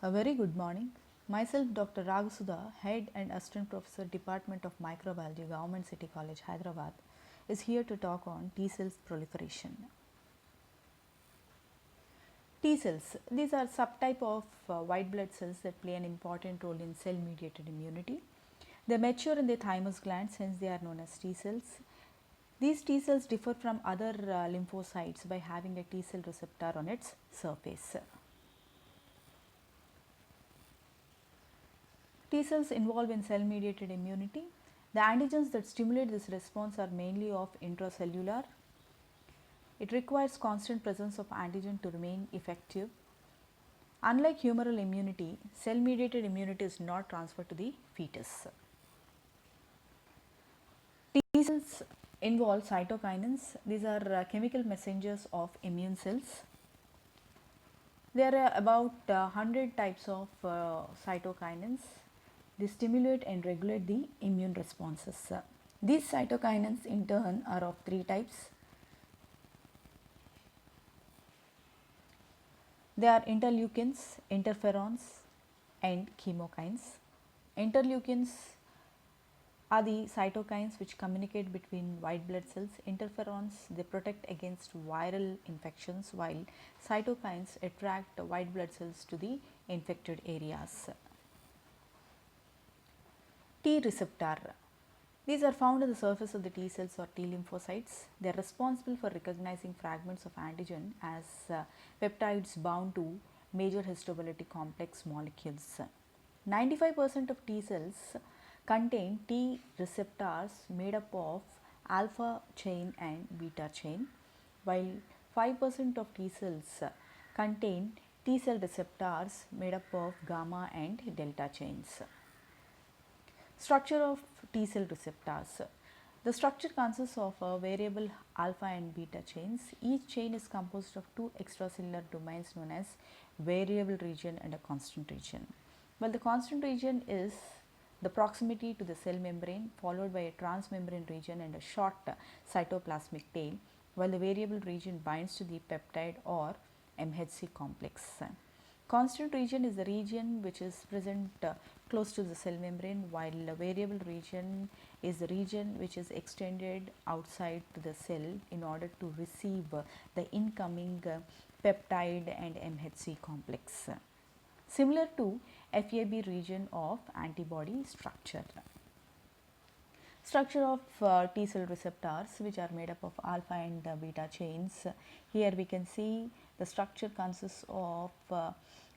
A very good morning. Myself, Dr. Raghusudha, Head and Assistant Professor, Department of Microbiology, Government City College, Hyderabad, is here to talk on T cells proliferation. T cells, these are subtype of white blood cells that play an important role in cell mediated immunity. They mature in the thymus glands, hence they are known as T cells. These T cells differ from other lymphocytes by having a T cell receptor on its surface. T cells involved in cell mediated immunity. The antigens that stimulate this response are mainly of intracellular. It requires constant presence of antigen to remain effective. Unlike humoral immunity, cell mediated immunity is not transferred to the fetus. T cells involve cytokinins. These are chemical messengers of immune cells. There are about 100 types of cytokinins. They stimulate and regulate the immune responses. These cytokinins in turn are of three types. They are interleukins, interferons and chemokines. Interleukins are the cytokines which communicate between white blood cells. Interferons, they protect against viral infections, while cytokines attract white blood cells to the infected areas. T receptor. These are found on the surface of the T cells or T lymphocytes. They are responsible for recognizing fragments of antigen as peptides bound to major histolytic complex molecules. 95% of T cells contain T receptors made up of alpha chain and beta chain, while 5% of T cells contain T cell receptors made up of gamma and delta chains. Structure of T cell receptors. The structure consists of a variable alpha and beta chains. Each chain is composed of two extracellular domains known as variable region and a constant region. Well, the constant region is the proximity to the cell membrane, followed by a transmembrane region and a short cytoplasmic tail, while the variable region binds to the peptide or MHC complex. Constant region is the region which is present close to the cell membrane, while the variable region is the region which is extended outside to the cell in order to receive the incoming peptide and MHC complex, similar to FAB region of antibody structure. Structure of T cell receptors, which are made up of alpha and beta chains. Here we can see the structure consists of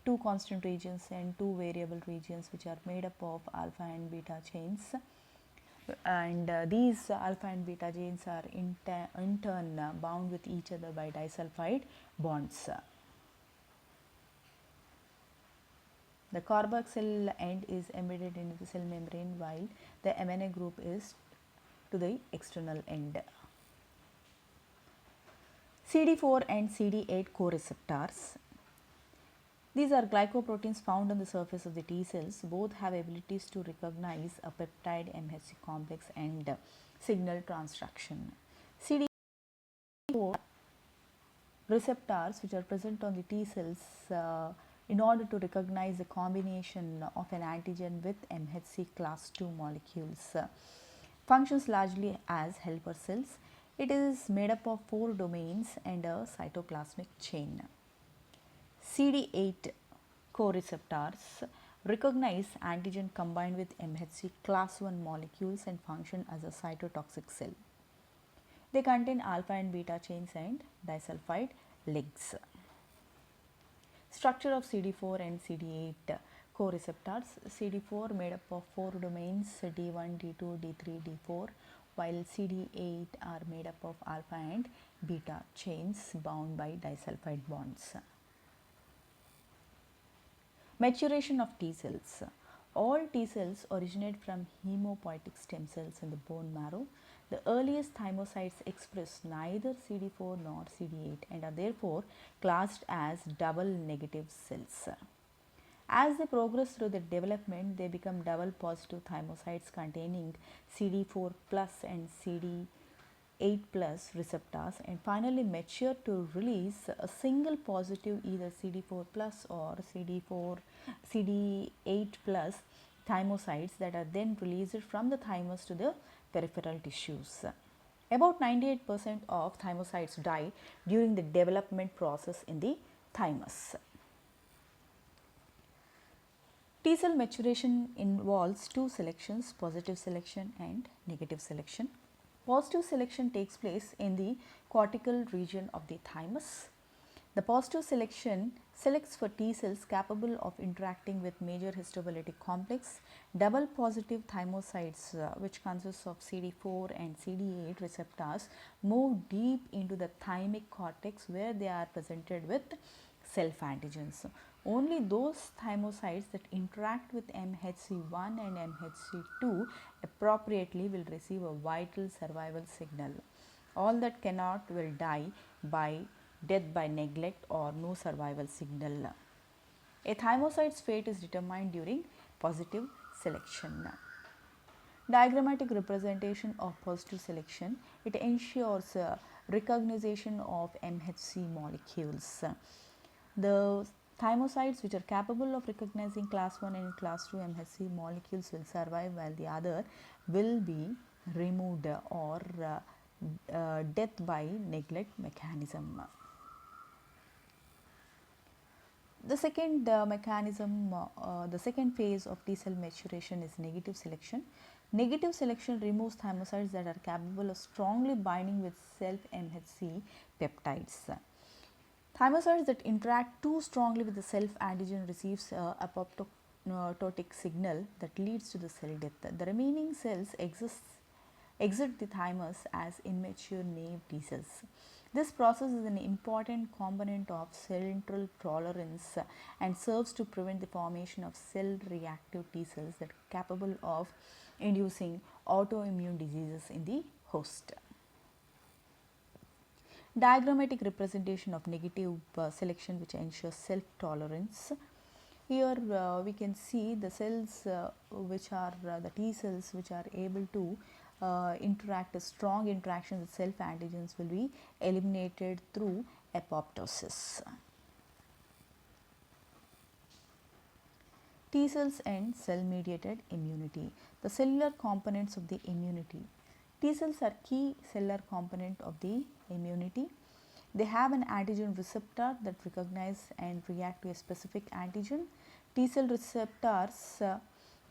two constant regions and two variable regions which are made up of alpha and beta chains, and these alpha and beta chains are in turn bound with each other by disulfide bonds. The carboxyl end is embedded into the cell membrane, while the MNA group is to the external end. CD4 and CD8 co-receptors. These are glycoproteins found on the surface of the T cells. Both have abilities to recognize a peptide MHC complex and signal transduction. CD4 receptors, which are present on the T cells in order to recognize the combination of an antigen with MHC class II molecules, functions largely as helper cells. It is made up of four domains and a cytoplasmic chain. CD8 co-receptors recognize antigen combined with MHC class I molecules and function as a cytotoxic cell. They contain alpha and beta chains and disulfide legs. Structure of CD4 and CD8 co-receptors. CD4 made up of four domains D1, D2, D3, D4, while CD8 are made up of alpha and beta chains bound by disulfide bonds. Maturation of T cells. All T cells originate from hemopoietic stem cells in the bone marrow. The earliest thymocytes express neither CD4 nor CD8 and are therefore classed as double negative cells. As they progress through the development, they become double positive thymocytes containing CD4 plus and CD 8 plus receptors and finally mature to release a single positive either CD4 plus or CD8 plus thymocytes that are then released from the thymus to the peripheral tissues. About 98% of thymocytes die during the development process in the thymus. T cell maturation involves two selections, positive selection and negative selection. Positive selection takes place in the cortical region of the thymus. The positive selection selects for T cells capable of interacting with major histolytic complex. Double positive thymocytes, which consists of CD4 and CD8 receptors, move deep into the thymic cortex where they are presented with self antigens. Only those thymocytes that interact with MHC1 and MHC2 appropriately will receive a vital survival signal. All that cannot will die by death by neglect or no survival signal. A thymocyte's fate is determined during positive selection. Diagrammatic representation of positive selection, it ensures recognition of MHC molecules. The thymocytes which are capable of recognizing class 1 and class 2 MHC molecules will survive while the other will be removed or death by neglect mechanism. The second the second phase of T cell maturation is negative selection. Negative selection removes thymocytes that are capable of strongly binding with self MHC peptides. Thymocytes that interact too strongly with the self antigen receives apoptotic signal that leads to the cell death. The remaining cells exit the thymus as immature naive T cells. This process is an important component of central tolerance and serves to prevent the formation of cell reactive T cells that are capable of inducing autoimmune diseases in the host. Diagrammatic representation of negative selection which ensures self tolerance. Here we can see the cells which are the T cells which are able to interact, a strong interaction with self antigens will be eliminated through apoptosis. T cells and cell mediated immunity. The cellular components of the immunity. T cells are key cellular component of the immunity. They have an antigen receptor that recognize and react to a specific antigen. T cell receptors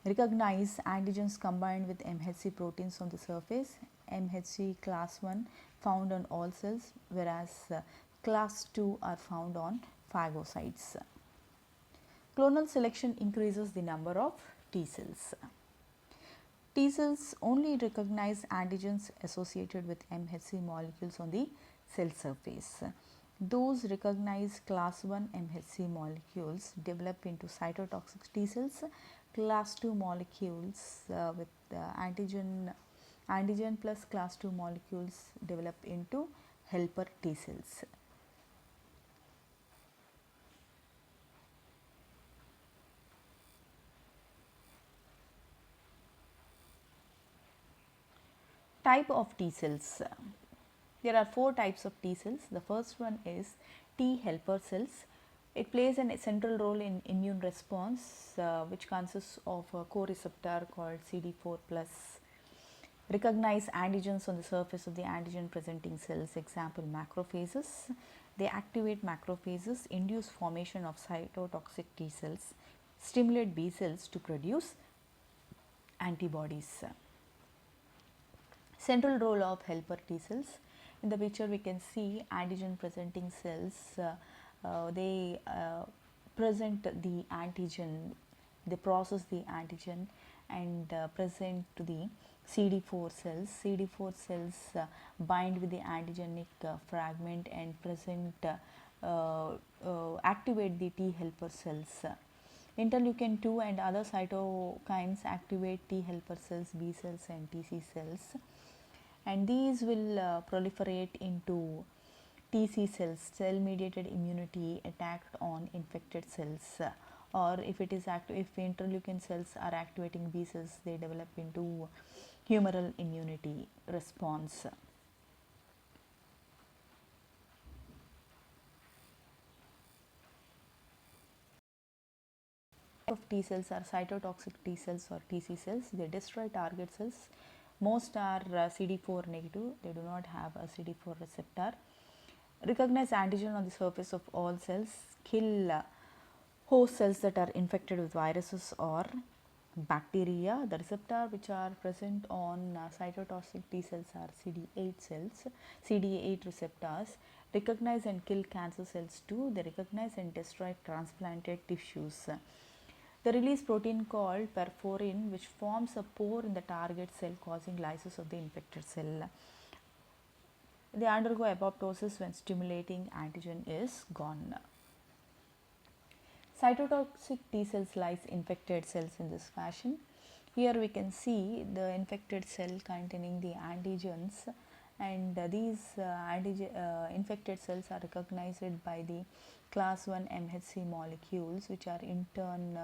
recognize antigens combined with MHC proteins on the surface. MHC class 1 found on all cells, whereas class 2 are found on phagocytes. Clonal selection increases the number of T cells. T cells only recognize antigens associated with MHC molecules on the cell surface. Those recognized class 1 MHC molecules develop into cytotoxic T cells. Class 2 molecules with antigen plus class 2 molecules develop into helper T cells. Type of T cells. There are 4 types of T cells. The first one is T helper cells. It plays a central role in immune response which consists of a co-receptor called CD4 plus. Recognize antigens on the surface of the antigen presenting cells, example macrophages. They activate macrophages, induce formation of cytotoxic T cells, stimulate B cells to produce antibodies. Central role of helper T cells. In the picture we can see antigen presenting cells, they present the antigen, they process the antigen and present to the CD4 cells. CD4 cells bind with the antigenic fragment and present activate the T helper cells. Interleukin 2 and other cytokines activate T helper cells, B cells and TC cells, and these will proliferate into TC cells, cell mediated immunity attacked on infected cells, or if it is if interleukin cells are activating B cells, they develop into humoral immunity response. of T cells are cytotoxic T cells or TC cells. They destroy target cells. Most are CD4 negative. They do not have a CD4 receptor. Recognize antigen on the surface of all cells. Kill host cells that are infected with viruses or bacteria. The receptor which are present on cytotoxic T cells are CD8 cells, CD8 receptors. Recognize and kill cancer cells too. They recognize and destroy transplanted tissues. They release protein called perforin which forms a pore in the target cell causing lysis of the infected cell. They undergo apoptosis when stimulating antigen is gone. Cytotoxic T cells lyse infected cells in this fashion. Here we can see the infected cell containing the antigens, and these infected cells are recognized by the class 1 MHC molecules which are in turn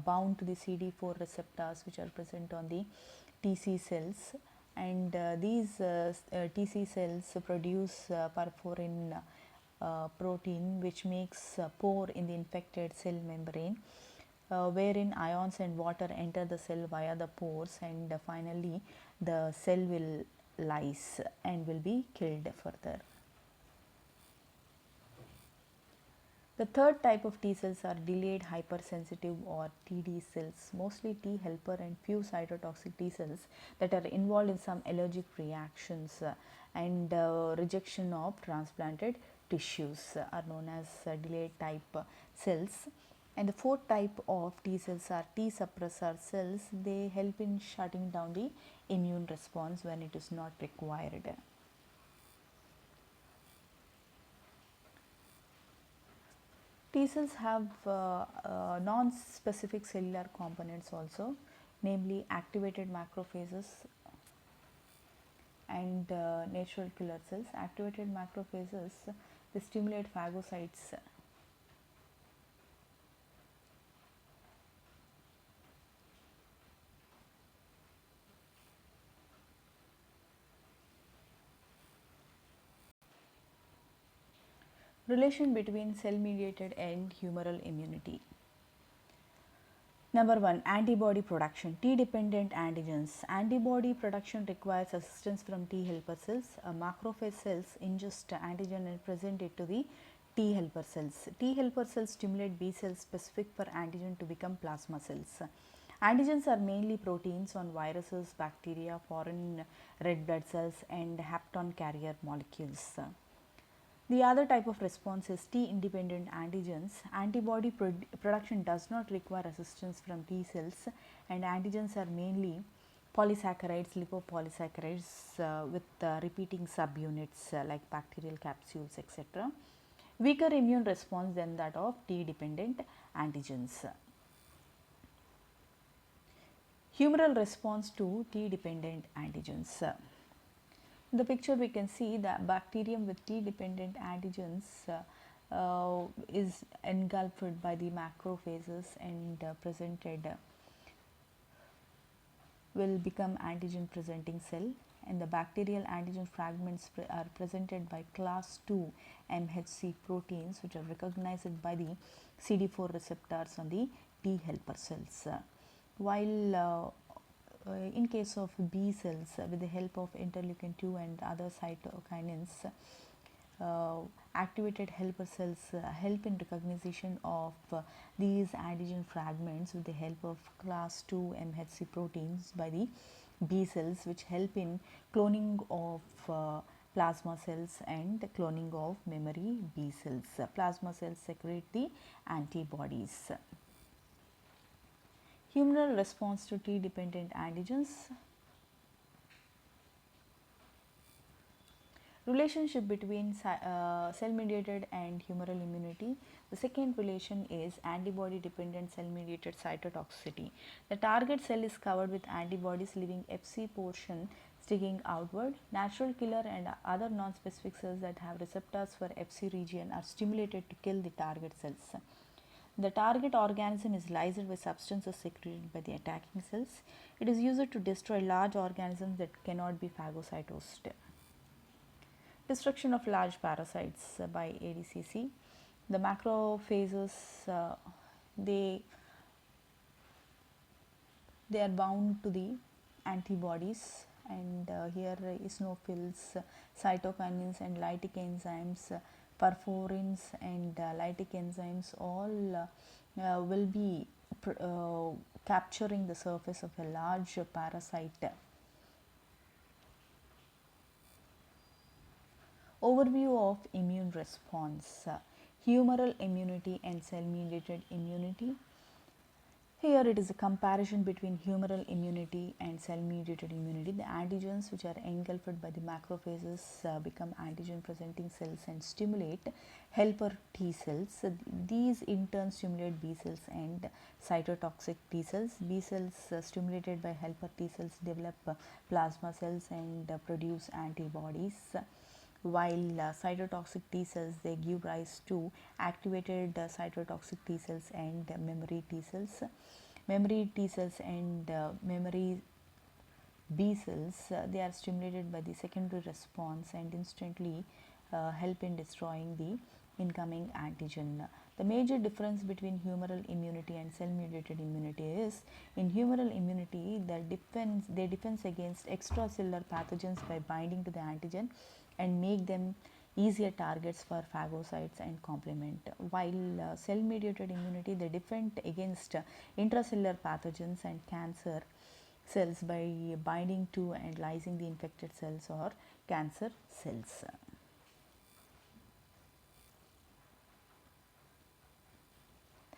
bound to the CD4 receptors which are present on the TC cells, and these TC cells produce perforin protein which makes pore in the infected cell membrane, wherein ions and water enter the cell via the pores, and finally the cell will lyse and will be killed further. The third type of T cells are delayed hypersensitive or TD cells, mostly T helper and few cytotoxic T cells that are involved in some allergic reactions and rejection of transplanted tissues are known as delayed type cells. And the fourth type of T cells are T suppressor cells. They help in shutting down the immune response when it is not required. T cells have non-specific cellular components also, namely activated macrophages and natural killer cells. Activated macrophages, they stimulate phagocytes. Relation between cell-mediated and humoral immunity. Number 1, antibody production. T-dependent antigens. Antibody production requires assistance from T helper cells. Macrophage cells ingest antigen and present it to the T helper cells. T helper cells stimulate B cells specific for antigen to become plasma cells. Antigens are mainly proteins on viruses, bacteria, foreign red blood cells, and hapton carrier molecules. The other type of response is T-independent antigens. Antibody production does not require assistance from T cells, and antigens are mainly polysaccharides, lipopolysaccharides with repeating subunits like bacterial capsules, etc. Weaker immune response than that of T-dependent antigens. Humoral response to T-dependent antigens. In the picture we can see that bacterium with T-dependent antigens is engulfed by the macrophages and presented will become antigen presenting cell, and the bacterial antigen fragments are presented by class 2 MHC proteins which are recognized by the CD4 receptors on the T helper cells. While in case of B cells, with the help of interleukin 2 and other cytokinins, activated helper cells help in recognition of these antigen fragments with the help of class 2 MHC proteins by the B cells, which help in cloning of plasma cells and cloning of memory B cells. Plasma cells secrete the antibodies. Humoral response to T-dependent antigens. Relationship between cell-mediated and humoral immunity. The second relation is antibody-dependent cell-mediated cytotoxicity. The target cell is covered with antibodies, leaving Fc portion sticking outward. Natural killer and other non-specific cells that have receptors for Fc region are stimulated to kill the target cells. The target organism is lysed with substances secreted by the attacking cells. It is used to destroy large organisms that cannot be phagocytosed. Destruction of large parasites by ADCC. The macrophages, they They are bound to the antibodies, and here eosinophils, cytokinins and lytic enzymes, perforins and lytic enzymes all will be capturing the surface of a large parasite. Overview of immune response, humoral immunity and cell mediated immunity. Here it is a comparison between humoral immunity and cell mediated immunity. The antigens which are engulfed by the macrophages become antigen presenting cells and stimulate helper T cells. These in turn stimulate B cells and cytotoxic T cells. B cells stimulated by helper T cells develop plasma cells and produce antibodies, while cytotoxic T cells, they give rise to activated cytotoxic T cells and memory T cells. Memory T cells and memory B cells, they are stimulated by the secondary response and instantly help in destroying the incoming antigen. The major difference between humoral immunity and cell mediated immunity is, in humoral immunity they defend against extracellular pathogens by binding to the antigen and make them easier targets for phagocytes and complement, while cell mediated immunity, they defend against intracellular pathogens and cancer cells by binding to and lysing the infected cells or cancer cells.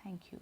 Thank you.